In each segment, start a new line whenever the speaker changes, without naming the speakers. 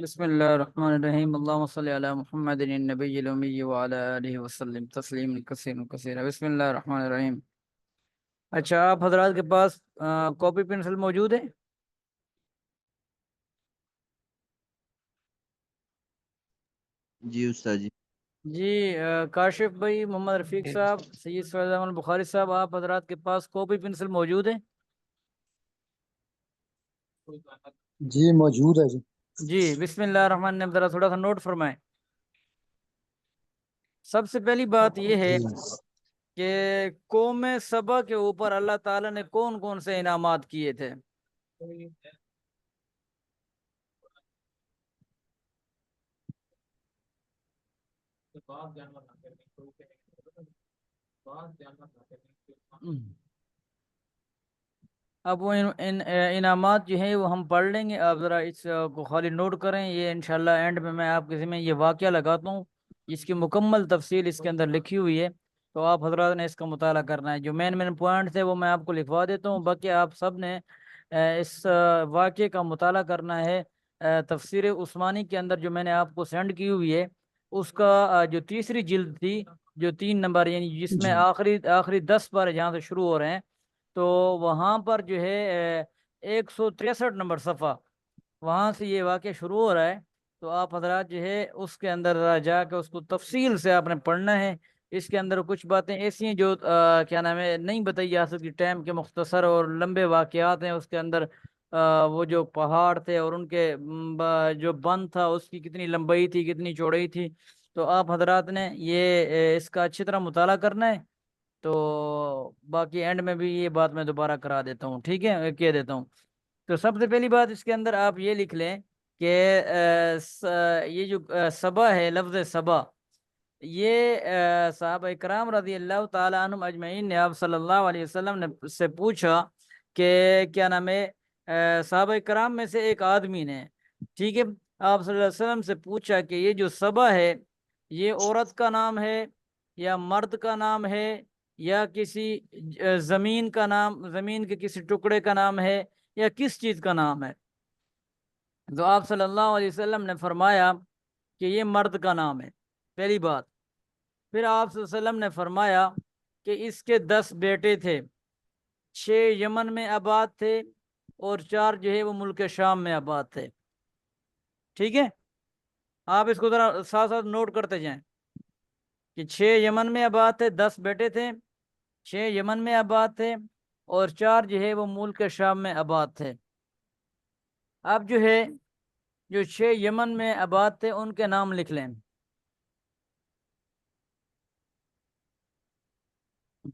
بسم اللہ الرحمن الرحیم اللہم صلی علی محمد النبی الامی وعلی آلہ وسلم تسلیم کثیر کثیر بسم اللہ الرحمن الرحیم۔ اچھا، آپ حضرات کے پاس کاپی پینسل موجود ہے؟
جی استاد جی۔
جی کاشف بھائی، محمد رفیق صاحب، سید فیض احمد بخاری صاحب، آپ حضرات کے پاس کاپی پینسل موجود ہے؟
جی موجود ہے جی۔
جی بسم اللہ الرحمن الرحیم، ذرا تھوڑا سا نوٹ فرمائیں۔ سب سے پہلی بات یہ ہے کہ قوم سبا کے اوپر اللہ تعالیٰ نے کون کون سے انعامات کیے تھے؟ اب وہ انعامات جو ہیں وہ ہم پڑھ لیں گے، آپ ذرا اس کو خالی نوٹ کریں۔ یہ انشاءاللہ اینڈ میں آپ کے ذمہ یہ واقعہ لگاتا ہوں، اس کی مکمل تفصیل اس کے اندر لکھی ہوئی ہے، تو آپ حضرات نے اس کا مطالعہ کرنا ہے۔ جو مین پوائنٹس ہے وہ میں آپ کو لکھوا دیتا ہوں، باقی آپ سب نے اس واقعے کا مطالعہ کرنا ہے۔ تفسیر عثمانی کے اندر جو میں نے آپ کو سینڈ کی ہوئی ہے، اس کا جو تیسری جلد تھی، جو 3 نمبر، یعنی جس میں آخری 10 بار جہاں سے شروع ہو رہے ہیں، تو وہاں پر جو ہے 163 نمبر صفحہ، وہاں سے یہ واقعہ شروع ہو رہا ہے۔ تو آپ حضرات جو ہے اس کے اندر جا کے اس کو تفصیل سے آپ نے پڑھنا ہے۔ اس کے اندر کچھ باتیں ایسی ہیں جو کیا نام ہے نہیں بتائی جا سکتی، ٹائم کے مختصر اور لمبے واقعات ہیں اس کے اندر۔ وہ جو پہاڑ تھے اور ان کے جو بند تھا، اس کی کتنی لمبائی تھی، کتنی چوڑائی تھی، تو آپ حضرات نے یہ اس کا اچھی طرح مطالعہ کرنا ہے۔ تو باقی اینڈ میں بھی یہ بات میں دوبارہ کرا دیتا ہوں، ٹھیک ہے، کہہ دیتا ہوں۔ تو سب سے پہلی بات اس کے اندر آپ یہ لکھ لیں کہ یہ جو سبا ہے، لفظ سبا، یہ صحابہ کرام رضی اللہ تعالیٰ عنہم اجمعین نے آپ صلی اللہ علیہ وسلم نے سے پوچھا کہ کیا نام ہے، صحابہ کرام میں سے ایک آدمی نے، ٹھیک ہے، آپ صلی اللہ علیہ وسلم سے پوچھا کہ یہ جو سبا ہے، یہ عورت کا نام ہے یا مرد کا نام ہے یا کسی زمین کا نام، زمین کے کسی ٹکڑے کا نام ہے یا کس چیز کا نام ہے؟ تو آپ صلی اللہ علیہ وسلم نے فرمایا کہ یہ مرد کا نام ہے، پہلی بات۔ پھر آپ صلی اللہ علیہ وسلم نے فرمایا کہ اس کے 10 بیٹے تھے، 6 یمن میں آباد تھے اور 4 جو ہے وہ ملک شام میں آباد تھے، ٹھیک ہے؟ آپ اس کو ذرا ساتھ ساتھ نوٹ کرتے جائیں کہ 6 یمن میں آباد تھے، 10 بیٹے تھے، 6 یمن میں آباد تھے اور 4 جو ہے وہ ملک شام میں آباد تھے۔ اب جو ہے جو 6 یمن میں آباد تھے ان کے نام لکھ لیں۔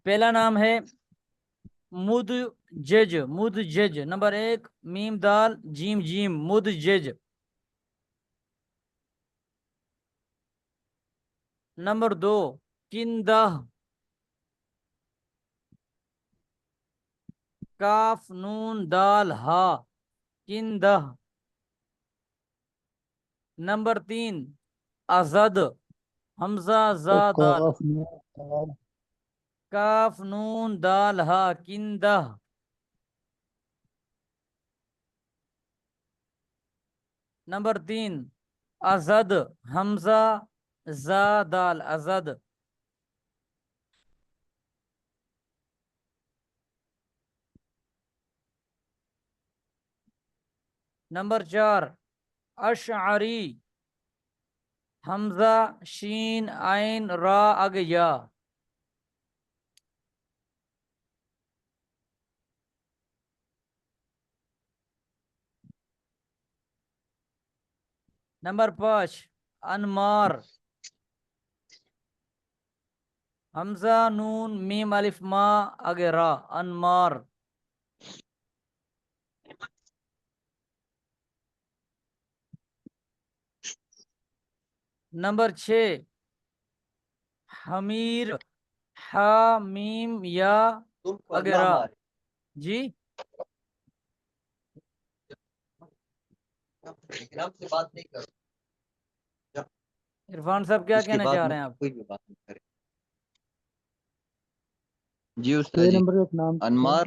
پہلا نام ہے مدجج، مدجج، نمبر 1 میم دال جیم جیم، مدجج۔ نمبر 2 کندہ، کاف نون دال ہا، کندہ۔ نمبر 3 ازد، حمزہ زا دال، کاف نون دال ہا، کندہ۔ نمبر 3 ازد، حمزہ زا دال، ازد۔ نمبر 4 اشعری، حمزہ شین عین را اگ یا۔ نمبر 5 انمار، حمزہ نون میم الف ما اگ را، انمار۔ نمبر 6 حمیر، حا میم یا اگرا، جی عرفان صاحب کیا کہنا چاہ رہے ہیں آپ؟
کوئی بھی بات نہیں کرے۔ جی استاد جی،
نمبر ایک نام
انمار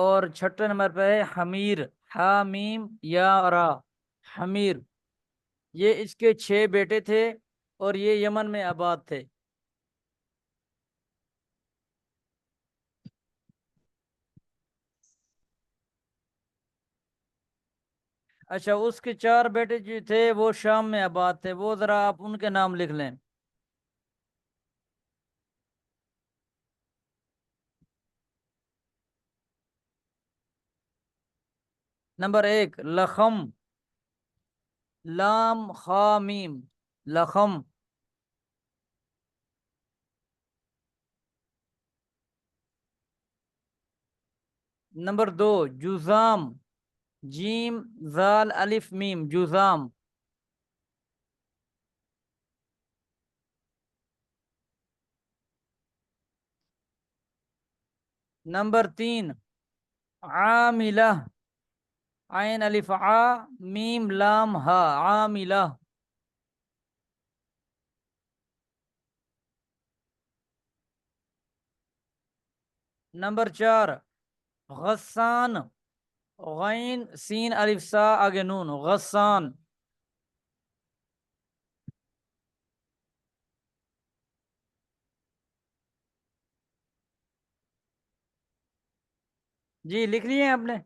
اور چھٹے نمبر پہ ہے حمیر، حامیم یا را، حمیر۔ یہ اس کے 6 بیٹے تھے اور یہ یمن میں آباد تھے۔ اچھا، اس کے 4 بیٹے جو تھے وہ شام میں آباد تھے، وہ ذرا آپ ان کے نام لکھ لیں۔ نمبر 1 لخم، لام خامیم، لخم۔ نمبر 2 جوزام، جیم زال الف میم، جوزام۔ نمبر 3 عاملہ، عین الف عا میم لام ہا، عاملہ۔ نمبر 4 غسان، غین سین الف سا آگے نون، غسان۔ جی لکھ لیے آپ نے؟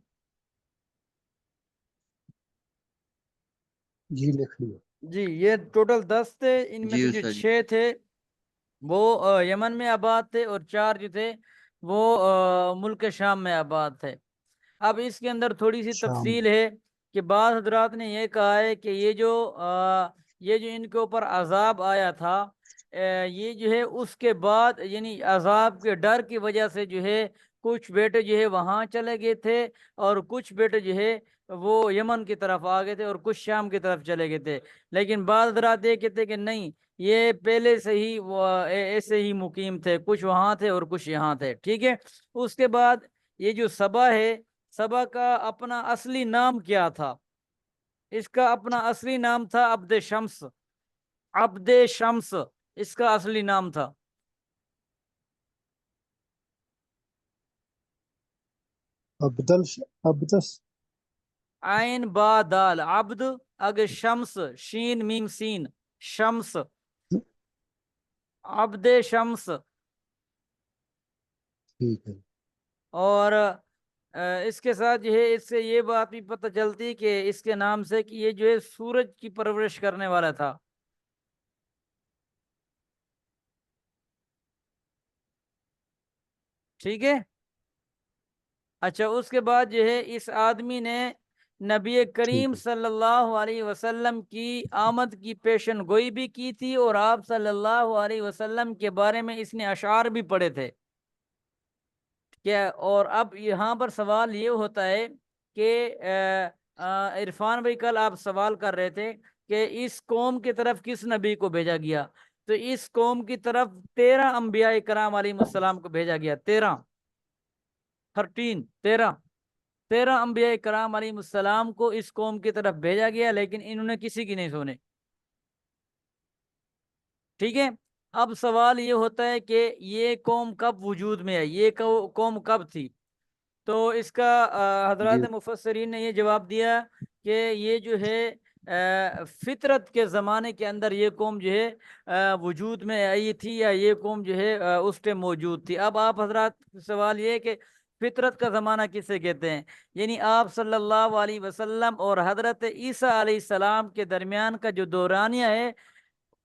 جی لکھ لیا۔
جی یہ ٹوٹل 10 تھے، ان میں
جی
سے جو
استاد جی
6 تھے وہ یمن میں آباد تھے، اور 4 جو تھے وہ ملک شام میں آباد تھے۔ اب اس کے اندر تھوڑی سی
شام۔
تفصیل ہے کہ بعض حضرات نے یہ کہا ہے کہ یہ جو ان کے اوپر عذاب آیا تھا، یہ جو ہے اس کے بعد، یعنی عذاب کے ڈر کی وجہ سے جو ہے کچھ بیٹے جو ہے وہاں چلے گئے تھے، اور کچھ بیٹے جو ہے وہ یمن کی طرف آ گئے تھے، اور کچھ شام کی طرف چلے گئے تھے۔ لیکن بعض حضرات یہ کہتے کہ نہیں، یہ پہلے سے ہی وہ ایسے ہی مقیم تھے، کچھ وہاں تھے اور کچھ یہاں تھے، ٹھیک ہے۔ اس کے بعد یہ جو سبا ہے، سبا کا اپنا اصلی نام کیا تھا؟ اس کا اپنا اصلی نام تھا عبد شمس، عبد شمس اس کا اصلی نام تھا۔
ابدس۔
عین با دال، عبد اگ شمس، شین میم سین، شمس، عبد شمس۔
ٹھیک ہے۔
اور اس کے ساتھ جو ہے اس سے یہ بات بھی پتہ چلتی کہ اس کے نام سے کہ یہ جو ہے سورج کی پرورش کرنے والا تھا۔ ٹھیک ہے۔ اچھا، اس کے بعد جو ہے اس آدمی نے نبی
ٹھیک
کریم
ہے۔
صلی اللہ علیہ وسلم کی آمد کی پیشن گوئی بھی کی تھی، اور آپ صلی اللہ علیہ وسلم کے بارے میں اس نے اشعار بھی پڑھے تھے کیا۔ اور اب یہاں پر سوال یہ ہوتا ہے کہ عرفان بھائی کل آپ سوال کر رہے تھے کہ اس قوم کی طرف کس نبی کو بھیجا گیا، تو اس قوم کی طرف 13 انبیاء کرام علیہ السلام کو بھیجا گیا، 13 انبیاء کرام علیہ السلام کو اس قوم کی طرف بھیجا گیا، لیکن انہوں نے کسی کی نہیں سنے، ٹھیک ہے۔ اب سوال یہ ہوتا ہے کہ یہ قوم کب وجود میں آئی، یہ قوم کب تھی؟ تو اس کا
جی
حضرات مفسرین نے یہ جواب دیا کہ یہ جو ہے فطرت کے زمانے کے اندر یہ قوم جو ہے وجود میں آئی تھی، یا یہ قوم جو ہے اس ٹائم موجود تھی۔ اب آپ حضرات سوال یہ ہے کہ فطرت کا زمانہ کسے کہتے ہیں؟ یعنی آپ صلی اللہ علیہ وسلم اور حضرت عیسیٰ علیہ السلام کے درمیان کا جو دورانیہ ہے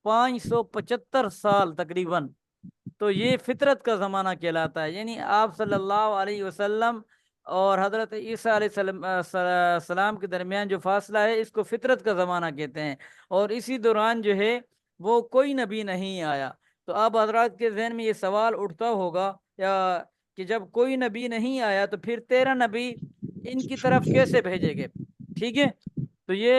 575 سال تقریباً، تو یہ فطرت کا زمانہ کہلاتا ہے۔ یعنی آپ صلی اللہ علیہ وسلم اور حضرت عیسیٰ علیہ السلام کے درمیان جو فاصلہ ہے اس کو فطرت کا زمانہ کہتے ہیں، اور اسی دوران جو ہے وہ کوئی نبی نہیں آیا۔ تو اب حضرات کے ذہن میں یہ سوال اٹھتا ہوگا یا کہ جب کوئی نبی نہیں آیا تو پھر 13 نبی ان کی طرف کیسے بھیجے گئے؟ ٹھیک ہے، تو یہ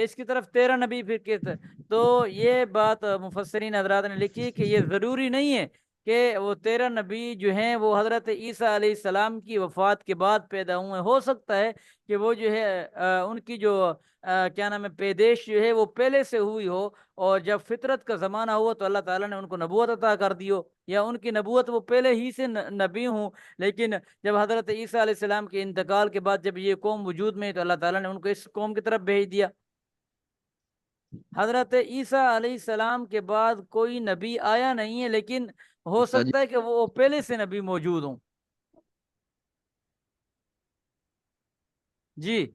اس کی طرف 13 نبی پھر کیسے؟ تو یہ بات مفسرین حضرات نے لکھی کہ یہ ضروری نہیں ہے کہ وہ 13 نبی جو ہیں وہ حضرت عیسیٰ علیہ السلام کی وفات کے بعد پیدا ہوئے. ہو سکتا ہے کہ وہ جو ہے ان کی جو کیا نام ہے پیدائش جو ہے وہ پہلے سے ہوئی ہو، اور جب فطرت کا زمانہ ہوا تو اللہ تعالیٰ نے ان کو نبوت عطا کر دی ہو، یا ان کی نبوت وہ پہلے ہی سے نبی ہوں. لیکن جب حضرت عیسیٰ علیہ السلام کے انتقال کے بعد جب یہ قوم وجود میں ہے تو اللہ تعالیٰ نے ان کو اس قوم کی طرف بھیج دیا. حضرت عیسیٰ علیہ السلام کے بعد کوئی نبی آیا نہیں ہے، لیکن ہو
استاد جی
سکتا ہے کہ وہ پہلے سے نبی موجود ہوں. جی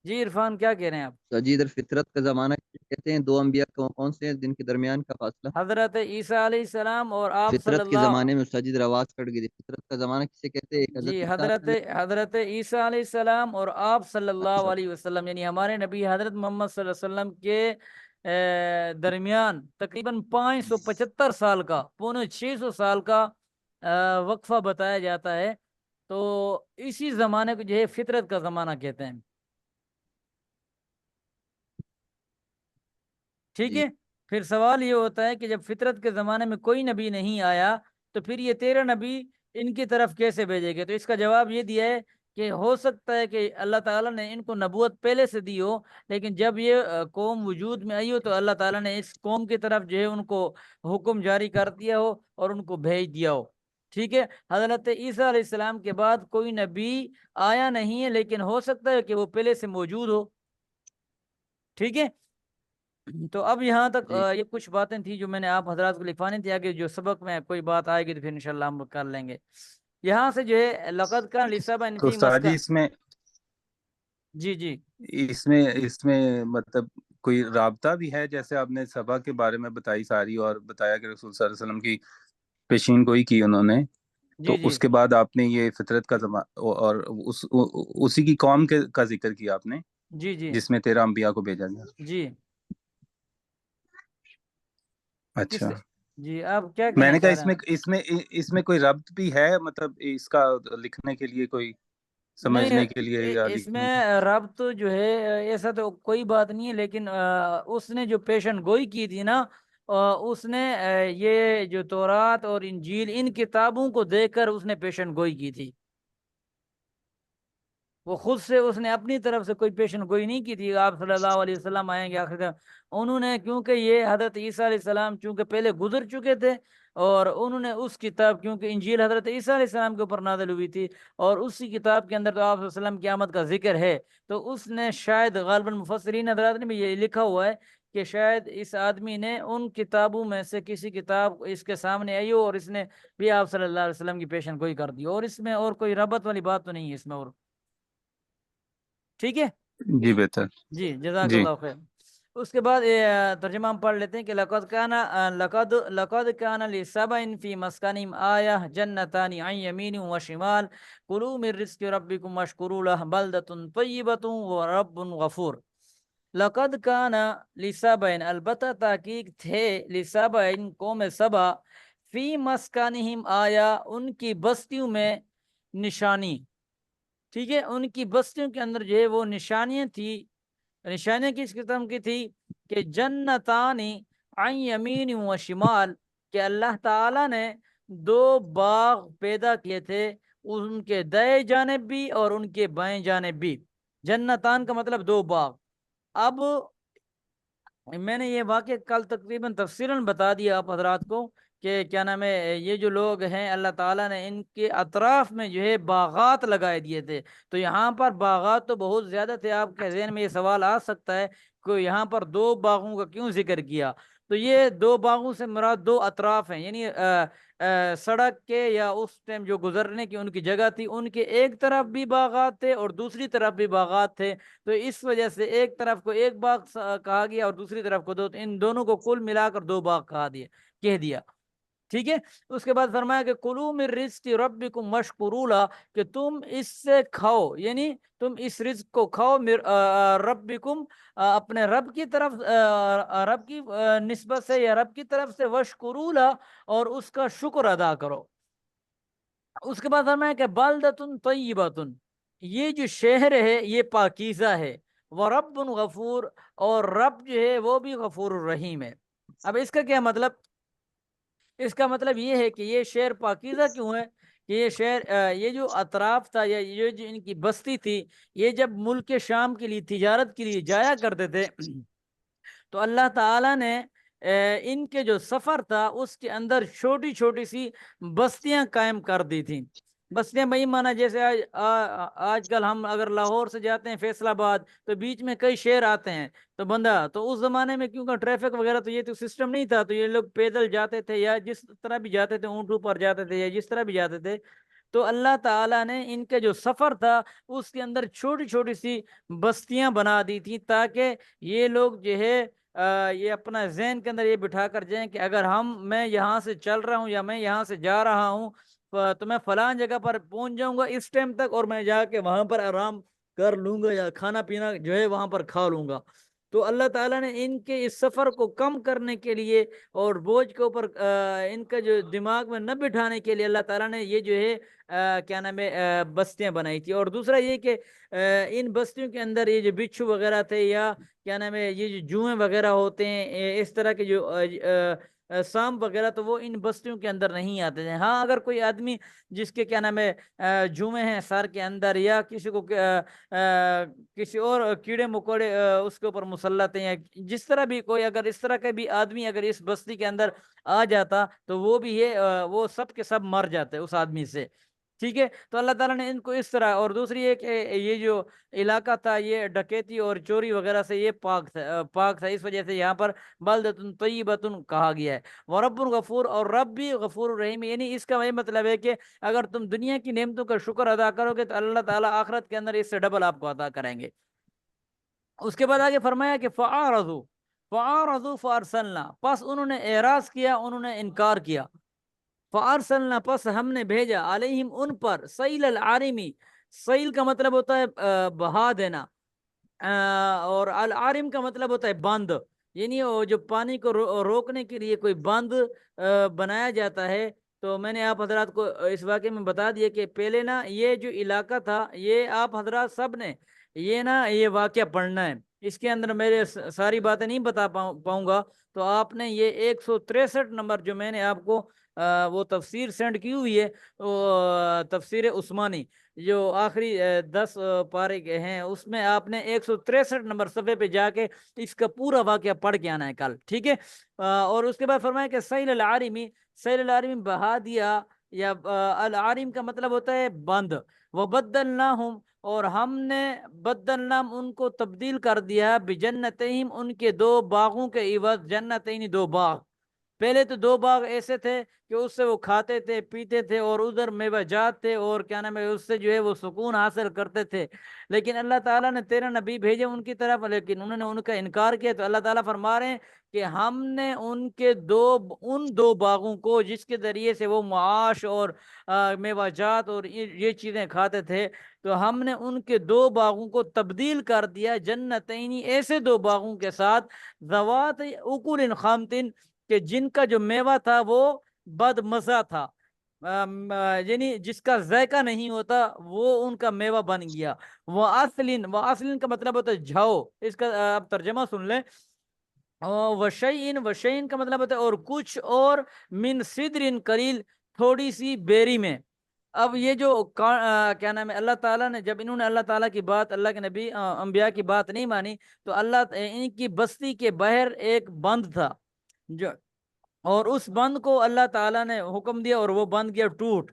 جی عرفان کیا کہہ رہے ہیں آپ؟
استاد جی، ادھر فطرت کا زمانہ کسے کہتے ہیں؟ دو انبیاء کون سے ہیں جن کے درمیان کا فاصلہ؟
حضرت عیسیٰ علیہ السلام اور آپ صلی
فطرت کے
اللہ.
زمانے میں استاد جی ادھر آواز کٹ گئی تھی، فطرت کا زمانہ کسے کہتے ہیں؟ ایک حضرت
جی
عیسیٰ علیہ السلام
حضرت عیسیٰ علیہ السلام اور آپ صلی اللہ
اچھا
علیہ وسلم، یعنی ہمارے نبی حضرت محمد صلی اللہ علیہ وسلم کے درمیان تقریباً 575 سال کا، پونے 600 سال کا وقفہ بتایا جاتا ہے. تو اسی زمانے کو جو ہے فطرت کا زمانہ کہتے ہیں. ٹھیک
جی
ہے. پھر سوال یہ ہوتا ہے کہ جب فطرت کے زمانے میں کوئی نبی نہیں آیا تو پھر یہ 13 نبی ان کی طرف کیسے بھیجے گئے؟ تو اس کا جواب یہ دیا ہے کہ ہو سکتا ہے کہ اللہ تعالیٰ نے ان کو نبوت پہلے سے دی ہو، لیکن جب یہ قوم وجود میں آئی ہو تو اللہ تعالیٰ نے اس قوم کی طرف جو ہے ان کو حکم جاری کر دیا ہو اور ان کو بھیج دیا ہو. ٹھیک ہے. حضرت عیسیٰ علیہ السلام کے بعد کوئی نبی آیا نہیں ہے، لیکن ہو سکتا ہے کہ وہ پہلے سے موجود ہو. ٹھیک ہے. تو اب یہاں تک
جی
یہ کچھ باتیں تھیں جو میں نے آپ حضرات کو لکھوانی تھی. آگے جو سبق میں کوئی بات آئے گی تو پھر انشاءاللہ ہم کر لیں گے. یہاں سے جو ہے لقد کان لسبع
تو
فی
استاد جی
مسکن. جی جی
اس میں مطلب کوئی رابطہ بھی ہے؟ جیسے آپ نے سبا کے بارے میں بتائی ساری، اور بتایا کہ رسول صلی اللہ علیہ وسلم کی پیشین گوئی کی انہوں نے،
جی
تو
جی
اس کے بعد آپ نے یہ فطرت کا اور اسی کی قوم کا ذکر کیا آپ نے،
جی جی
جس میں 13 انبیاء کو بھیجا گیا.
جی کس
اچھا،
جی آپ کیا
میں
کہنا
نے کہا
چاہ رہے ہیں؟
اس میں کوئی ربط بھی ہے، مطلب اس کا لکھنے کے لیے، کوئی
نہیں،
سمجھنے کے لیے یا
اس
لکھنے کے؟
میں ربط جو ہے ایسا تو کوئی بات نہیں ہے، لیکن اس نے جو پیشن گوئی کی تھی نا، اس نے یہ جو تورات اور انجیل ان کتابوں کو دیکھ کر اس نے پیشن گوئی کی تھی. وہ خود سے اس نے اپنی طرف سے کوئی پیشن گوئی نہیں کی تھی آپ صلی اللہ علیہ وسلم آئیں گے آخر. انہوں نے کیونکہ یہ حضرت عیسیٰ علیہ السلام چونکہ پہلے گزر چکے تھے، اور انہوں نے اس کتاب، کیونکہ انجیل حضرت عیسیٰ علیہ السلام کے اوپر نازل ہوئی تھی اور اسی کتاب کے اندر تو آپ صلی اللہ علیہ وسلم کی آمد کا ذکر ہے، تو اس نے شاید غالباً مفسرین حضرات نے بھی یہ لکھا ہوا ہے کہ شاید اس آدمی نے ان کتابوں میں سے کسی کتاب اس کے سامنے آئی ہو اور اس نے بھی آپ صلی اللہ علیہ وسلم کی پیشن گوئی کر دی، اور اس میں اور کوئی ربط والی بات تو نہیں ہے اس میں. اور ٹھیک ہے.
جی بہتر.
جی جزاک
جی
اللہ خیر. اس کے بعد ترجمہ ہم پڑھ لیتے ہیں کہ لقد کان لسبع فی مسکنہم آیہ جنتان عن یمین و شمال کلوا من رزق ربکم واشکروا لہ بلدۃ طیبۃ ورب غفور. لقد کان لسبع، البتہ تحقیق تھے، لسبع قوم سبا، فی مسکنہم آیہ ان کی بستیوں میں نشانی. ٹھیک ہے. ان کی بستیوں کے اندر جو ہے وہ نشانیاں تھی. نشانیاں کس قسم کی تھی؟ کہ جنتان عن یمین و شمال، کہ اللہ تعالیٰ نے 2 باغ پیدا کیے تھے، ان کے دائیں جانب بھی اور ان کے بائیں جانب بھی. جنتان کا مطلب 2 باغ. اب میں نے یہ واقعہ کل تقریباً تفصیلاً بتا دیا آپ حضرات کو کہ کیا نام ہے، یہ جو لوگ ہیں اللہ تعالیٰ نے ان کے اطراف میں جو ہے باغات لگائے دیے تھے. تو یہاں پر باغات تو بہت زیادہ تھے. آپ کے ذہن میں یہ سوال آ سکتا ہے کہ یہاں پر 2 باغوں کا کیوں ذکر کیا؟ تو یہ 2 باغوں سے مراد 2 اطراف ہیں، یعنی سڑک کے یا اس ٹائم جو گزرنے کی ان کی جگہ تھی، ان کے ایک طرف بھی باغات تھے اور دوسری طرف بھی باغات تھے. تو اس وجہ سے ایک طرف کو ایک باغ کہا گیا اور دوسری طرف کو 2. ان دونوں کو کل ملا کر 2 باغ کہہ دیا. ٹھیک ہے. اس کے بعد فرمایا کہ کلوا من رزق ربکم واشکروا لہ، کہ تم اس سے کھاؤ، یعنی تم اس رزق کو کھاؤ، ربکم اپنے رب کی طرف، رب کی نسبت سے یا رب کی طرف سے، واشکروا لہ اور اس کا شکر ادا کرو. اس کے بعد فرمایا کہ بلدۃ طیبۃ، یہ جو شہر ہے یہ پاکیزہ ہے، ورب غفور، اور رب جو ہے وہ بھی غفور الرحیم ہے. اب اس کا کیا مطلب؟ اس کا مطلب یہ ہے کہ یہ شہر پاکیزہ کیوں ہے کہ یہ شہر یہ جو اطراف تھا یا یہ جو ان کی بستی تھی، یہ جب ملک شام کے لیے تجارت کے لیے جایا کرتے تھے تو اللہ تعالیٰ نے ان کے جو سفر تھا اس کے اندر چھوٹی چھوٹی سی بستیاں قائم کر دی تھیں۔ بستیاں بھائی مانا جیسے آج کل ہم اگر لاہور سے جاتے ہیں فیصل آباد تو بیچ میں کئی شہر آتے ہیں تو بندہ، تو اس زمانے میں کیونکہ ٹریفک وغیرہ تو یہ تو سسٹم نہیں تھا، تو یہ لوگ پیدل جاتے تھے یا جس طرح بھی جاتے تھے، اونٹوں پر جاتے تھے یا جس طرح بھی جاتے تھے۔ تو اللہ تعالیٰ نے ان کے جو سفر تھا اس کے اندر چھوٹی چھوٹی سی بستیاں بنا دی تھی تاکہ یہ لوگ جو ہے یہ اپنا ذہن کے اندر یہ بٹھا کر جائیں کہ اگر میں یہاں سے چل رہا ہوں یا میں یہاں سے جا رہا ہوں تو میں فلاں جگہ پر پہنچ جاؤں گا اس ٹائم تک، اور میں جا کے وہاں پر آرام کر لوں گا یا کھانا پینا جو ہے وہاں پر کھا لوں گا۔ تو اللہ تعالیٰ نے ان کے اس سفر کو کم کرنے کے لیے اور بوجھ کے اوپر ان کا جو دماغ میں نہ بٹھانے کے لیے اللہ تعالیٰ نے یہ جو ہے کیا نام ہے بستیاں بنائی تھی۔ اور دوسرا یہ کہ ان بستیوں کے اندر یہ جو بچھو وغیرہ تھے یا کیا نام ہے یہ جو جوئیں وغیرہ ہوتے ہیں، اس طرح کے جو سانپ وغیرہ، تو وہ ان بستیوں کے اندر نہیں آتے تھے۔ ہاں اگر کوئی آدمی جس کے کیا نام ہے جوئیں ہیں سر کے اندر یا کسی کو کسی اور کیڑے مکوڑے اس کے اوپر مسلط ہیں، یا جس طرح بھی کوئی اگر اس طرح کا بھی آدمی اگر اس بستی کے اندر آ جاتا تو وہ بھی وہ سب کے سب مر جاتے اس آدمی سے، ٹھیک ہے۔ تو اللہ تعالیٰ نے ان کو اس طرح، اور دوسری ایک یہ جو علاقہ تھا یہ ڈکیتی اور چوری وغیرہ سے یہ پاک تھا، اس وجہ سے یہاں پر بلدۃ طیبۃ کہا گیا ہے۔ ورب غفور، اور رب بھی غفور الرحیم، یعنی اس کا یہ مطلب ہے کہ اگر تم دنیا کی نعمتوں کا شکر ادا کرو گے تو اللہ تعالیٰ آخرت کے اندر اس سے ڈبل آپ کو عطا کریں گے۔ اس کے بعد آگے فرمایا کہ فَأَعْرَضُوا فَأَرْسَلْنَا، پس انہوں نے اعراض کیا، انہوں نے انکار کیا۔ فَأَرْسَلْنَا، پس ہم نے بھیجا، علیہم ان پر، سیل العارمی، سیل کا مطلب ہوتا ہے بہا دینا، اور العارم کا مطلب ہوتا ہے بند، یعنی وہ جو پانی کو روکنے کے لیے کوئی بند بنایا جاتا ہے۔ تو میں نے آپ حضرات کو اس واقعے میں بتا دیا کہ پہلے نا یہ جو علاقہ تھا یہ آپ حضرات سب نے یہ واقعہ پڑھنا ہے، اس کے اندر میرے ساری باتیں نہیں بتا پاؤں گا، تو آپ نے یہ 163 نمبر جو میں نے آپ کو وہ تفسیر سینڈ کی ہوئی ہے، وہ تفسیر عثمانی جو آخری 10 پارے کے ہیں، اس میں آپ نے 163 نمبر صفحے پہ جا کے اس کا پورا واقعہ پڑھ کے آنا ہے کل، ٹھیک ہے۔ اور اس کے بعد فرمایا کہ سیل العارمی بہا دیا، یا العارم کا مطلب ہوتا ہے بند۔ وبدلناہم، اور ہم نے بدلناہم ان کو تبدیل کر دیا، بجنتہم ان کے 2 باغوں کے عوض، جنتین 2 باغ۔ پہلے تو 2 باغ ایسے تھے کہ اس سے وہ کھاتے تھے پیتے تھے اور ادھر میوہ جات تھے اور کیا نام ہے اس سے جو ہے وہ سکون حاصل کرتے تھے، لیکن اللہ تعالیٰ نے 13 نبی بھیجے ان کی طرف، لیکن انہوں نے ان کا انکار کیا۔ تو اللہ تعالیٰ فرما رہے ہیں کہ ہم نے ان کے ان 2 باغوں کو جس کے ذریعے سے وہ معاش اور میوہ جات اور یہ چیزیں کھاتے تھے، تو ہم نے ان کے 2 باغوں کو تبدیل کر دیا جنتین، ایسے 2 باغوں کے ساتھ، ذوات اکل خامتن، کہ جن کا جو میوہ تھا وہ بد مزہ تھا، یعنی جس کا ذائقہ نہیں ہوتا وہ ان کا میوہ بن گیا۔ وَأَصْلٍ کا مطلب ہوتا ہے جھاؤ، اس کا آپ ترجمہ سن لیں۔ وشین کا مطلب ہوتا ہے اور کچھ، اور من صدر قلیل، تھوڑی سی بیری میں۔ اب یہ جو کیا نام ہے اللہ تعالیٰ نے جب انہوں نے اللہ تعالیٰ کی بات، اللہ کے نبی انبیاء کی بات نہیں مانی، تو ان کی بستی کے باہر ایک بند تھا جو، اور اس بند کو اللہ تعالیٰ نے حکم دیا اور وہ بند گیا ٹوٹ۔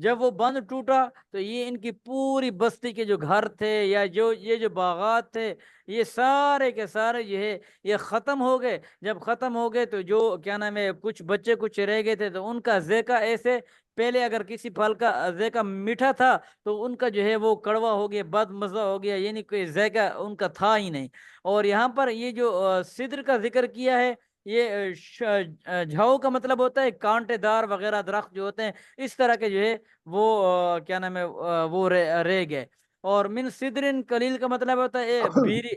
جب وہ بند ٹوٹا تو یہ ان کی پوری بستی کے جو گھر تھے یا یہ جو باغات تھے، یہ سارے کے سارے جو ہے یہ ختم ہو گئے۔ جب ختم ہو گئے تو جو کیا نام ہے کچھ بچے کچھ رہ گئے تھے، تو ان کا ذائقہ ایسے، پہلے اگر کسی پھل کا ذائقہ میٹھا تھا تو ان کا جو ہے وہ کڑوا ہو گیا، بد مزہ ہو گیا، یعنی کوئی ذائقہ ان کا تھا ہی نہیں۔ اور یہاں پر یہ جو سدر کا ذکر کیا ہے، یہ جھاؤ کا مطلب ہوتا ہے کانٹے دار وغیرہ درخت جو ہوتے ہیں، اس طرح کے جو ہے وہ کیا نام ہے وہ رہ گئے۔ اور من صدرن کلیل کا مطلب ہوتا ہے بیری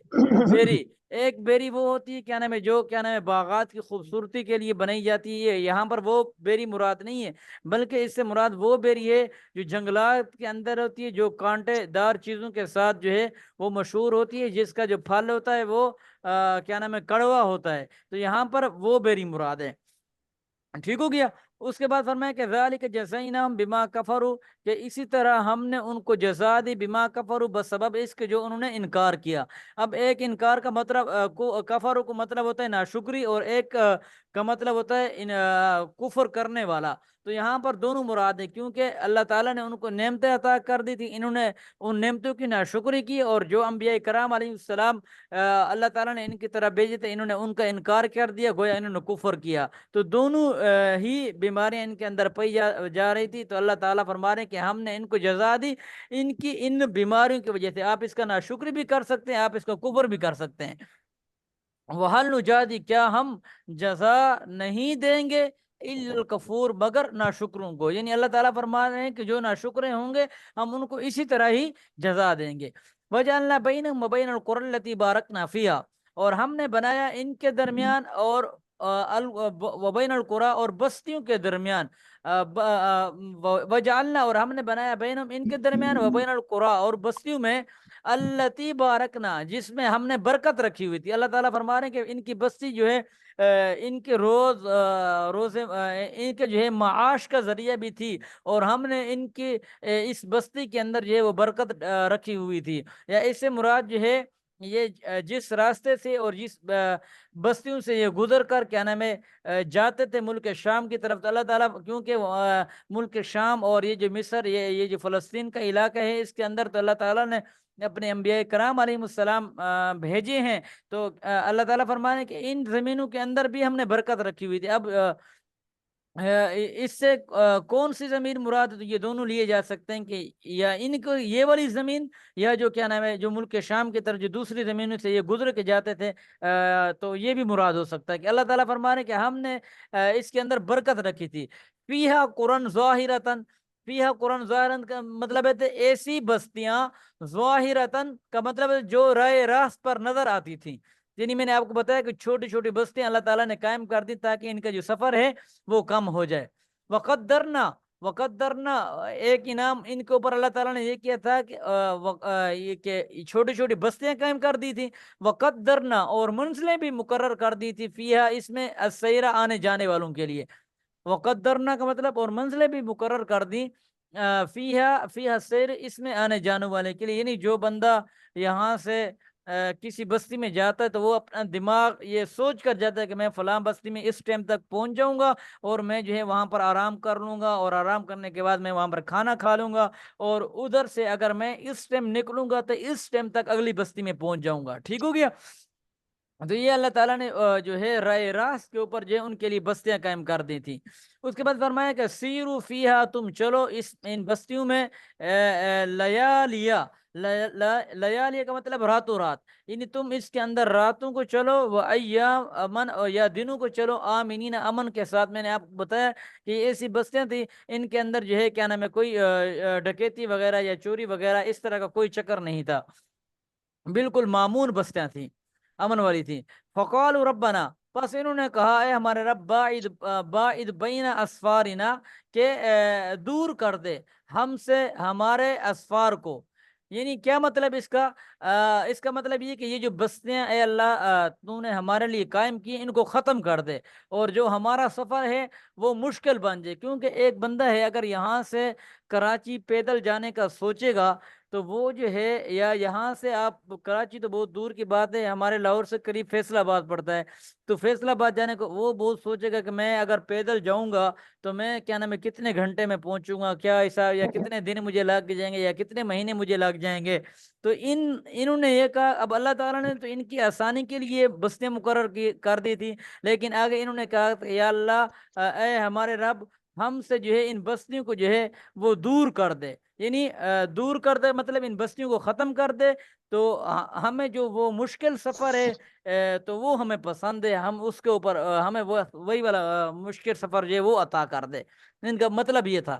بیری ایک بیری وہ ہوتی ہے کیا نام ہے جو کیا نام ہے باغات کی خوبصورتی کے لیے بنائی جاتی ہے. یہاں پر وہ بیری مراد نہیں ہے بلکہ اس سے مراد وہ بیری ہے جو جنگلات کے اندر ہوتی ہے جو کانٹے دار چیزوں کے ساتھ جو ہے وہ مشہور ہوتی ہے جس کا جو پھل ہوتا ہے وہ کیا نام ہے کڑوا ہوتا ہے. تو یہاں پر وہ بیری مراد ہے. ٹھیک ہو گیا. اس کے بعد فرمایا کہ ذالک جزیناہم بما کفروا کہ اسی طرح ہم نے ان کو جزا دی بما کفروا بسبب اس کے جو انہوں نے انکار کیا. اب ایک انکار کا مطلب کفر کو مطلب ہوتا ہے ناشکری اور ایک کا مطلب ہوتا ہے کفر کرنے والا. تو یہاں پر دونوں مراد ہیں کیونکہ اللہ تعالیٰ نے ان کو نعمتیں عطا کر دی تھی انہوں نے ان نعمتوں کی ناشکری کی اور جو انبیاء کرام علیہ السلام اللہ تعالیٰ نے ان کی طرف بھیجے تھے انہوں نے ان کا انکار کر دیا گویا انہوں نے کفر کیا. تو دونوں ہی بیماریاں ان کے اندر پائی جا رہی تھی. تو اللہ تعالیٰ فرما رہے ہیں کہ ہم نے ان کو جزا دی ان بیماریوں کی وجہ سے. آپ اس کا ناشکری بھی کر سکتے ہیں آپ اس کا کفر بھی کر سکتے ہیں. وَهَلْ نُجَازِي کیا ہم جزا نہیں دیں گے اِلَّا الْكَفُورَ مگر ناشکروں کو. یعنی اللہ تعالیٰ فرما رہے ہیں کہ جو ناشکرے ہوں گے ہم ان کو اسی طرح ہی جزا دیں گے. وَجَعَلْنَا بَيْنَهُمْ وَبَيْنَ الْقُرَى الَّتِي بَارَكْنَا فِيهَا اور ہم نے بنایا ان کے درمیان اور وبین القرى اور بستیوں کے درمیان وجعلنا اور ہم نے بنایا بینہم ان کے درمیان وبین القرى اور بستیوں میں التی بارکنا جس میں ہم نے برکت رکھی ہوئی تھی. اللہ تعالیٰ فرما رہے ہیں کہ ان کی بستی جو ہے ان کے روزے ان کے جو ہے معاش کا ذریعہ بھی تھی اور ہم نے ان کی اس بستی کے اندر جو ہے وہ برکت رکھی ہوئی تھی. یا اس سے مراد جو ہے یہ جس راستے سے اور جس بستیوں سے یہ گزر کر کیا نام ہے جاتے تھے ملک شام کی طرف. تو اللہ تعالیٰ کیونکہ ملک شام اور یہ جو مصر یہ جو فلسطین کا علاقہ ہے اس کے اندر تو اللہ تعالیٰ نے اپنے انبیاء کرام علیہ السلام بھیجے ہیں. تو اللہ تعالیٰ فرمانے کہ ان زمینوں کے اندر بھی ہم نے برکت رکھی ہوئی تھی. اب اس سے کون سی زمین مراد ہے؟ تو یہ دونوں لیے جا سکتے ہیں کہ یا ان کو یہ والی زمین یا جو کیا نام ہے جو ملک شام کی طرف جو دوسری زمینوں سے یہ گزر کے جاتے تھے تو یہ بھی مراد ہو سکتا ہے کہ اللہ تعالیٰ فرما رہے کہ ہم نے اس کے اندر برکت رکھی تھی. فیہا قرآن ظاہرتن فیہا قرآن ظاہرن کا مطلب ہے ایسی بستیاں ظاہرتن کا مطلب ہے جو رائے راست پر نظر آتی تھیں. یعنی میں نے آپ کو بتایا کہ چھوٹی چھوٹی بستیاں اللہ تعالیٰ نے قائم کر دی تاکہ ان کا جو سفر ہے وہ کم ہو جائے. وقدرنا ایک انعام ان کے اوپر اللہ تعالیٰ نے یہ کیا تھا کہ چھوٹی چھوٹی بستیاں قائم کر دی تھی. وقدرنا اور منزلیں بھی مقرر کر دی تھی فیہا اس میں السیرہ آنے جانے والوں کے لیے. وقدرنا کا مطلب اور منزلیں بھی مقرر کر دی فیہا السیر اس میں آنے جانے والے کے لیے. یعنی جو بندہ یہاں سے کسی بستی میں جاتا ہے تو وہ اپنا دماغ یہ سوچ کر جاتا ہے کہ میں فلاں بستی میں اس ٹائم تک پہنچ جاؤں گا اور میں جو ہے وہاں پر آرام کر لوں گا اور آرام کرنے کے بعد میں وہاں پر کھانا کھا لوں گا اور ادھر سے اگر میں اس ٹائم نکلوں گا تو اس ٹائم تک اگلی بستی میں پہنچ جاؤں گا. ٹھیک ہو گیا. تو یہ اللہ تعالیٰ نے جو ہے رائے راست کے اوپر جو ہے ان کے لیے بستیاں قائم کر دی تھی. اس کے بعد فرمایا کہ سیرو فیہا تم چلو ان بستیوں میں لیالیہ کا مطلب راتوں رات. یعنی تم اس کے اندر راتوں کو چلو وہ ایام امن یا دنوں کو چلو آمینین امن کے ساتھ. میں نے آپ کو بتایا کہ ایسی بستیاں تھی ان کے اندر جو ہے کیا نام ہے کوئی ڈکیتی وغیرہ یا چوری وغیرہ اس طرح کا کوئی چکر نہیں تھا. بالکل معمون بستیاں تھیں امن والی تھی. فقالوا ربنا پس انہوں نے کہا اے ہمارے رب باعد بین اسفارنا کہ دور کر دے ہم سے ہمارے اسفار کو. یعنی کیا مطلب اس کا مطلب یہ کہ یہ جو بستیاں اے اللہ تو نے ہمارے لیے قائم کی ان کو ختم کر دے اور جو ہمارا سفر ہے وہ مشکل بن جائے. کیونکہ ایک بندہ ہے اگر یہاں سے کراچی پیدل جانے کا سوچے گا تو وہ جو ہے یا یہاں سے آپ کراچی تو بہت دور کی بات ہے ہمارے لاہور سے قریب فیصل آباد پڑتا ہے تو فیصل آباد جانے کو وہ بہت سوچے گا کہ میں اگر پیدل جاؤں گا تو میں کیا نام ہے کتنے گھنٹے میں پہنچوں گا کیا ایسا یا کتنے دن مجھے لگ جائیں گے یا کتنے مہینے مجھے لگ جائیں گے. تو انہوں نے یہ کہا اب اللہ تعالیٰ نے تو ان کی آسانی کے لیے بستیاں مقرر کر دی تھی لیکن آگے انہوں نے کہا کہ یا اللہ اے ہمارے رب ہم سے جو ہے ان بستیوں کو جو ہے وہ دور کر دے. یعنی دور کر دے مطلب ان بستیوں کو ختم کر دے تو ہمیں جو وہ مشکل سفر ہے تو وہ ہمیں پسند ہے ہم اس کے اوپر ہمیں وہی والا مشکل سفر جو ہے وہ عطا کر دے. ان کا مطلب یہ تھا.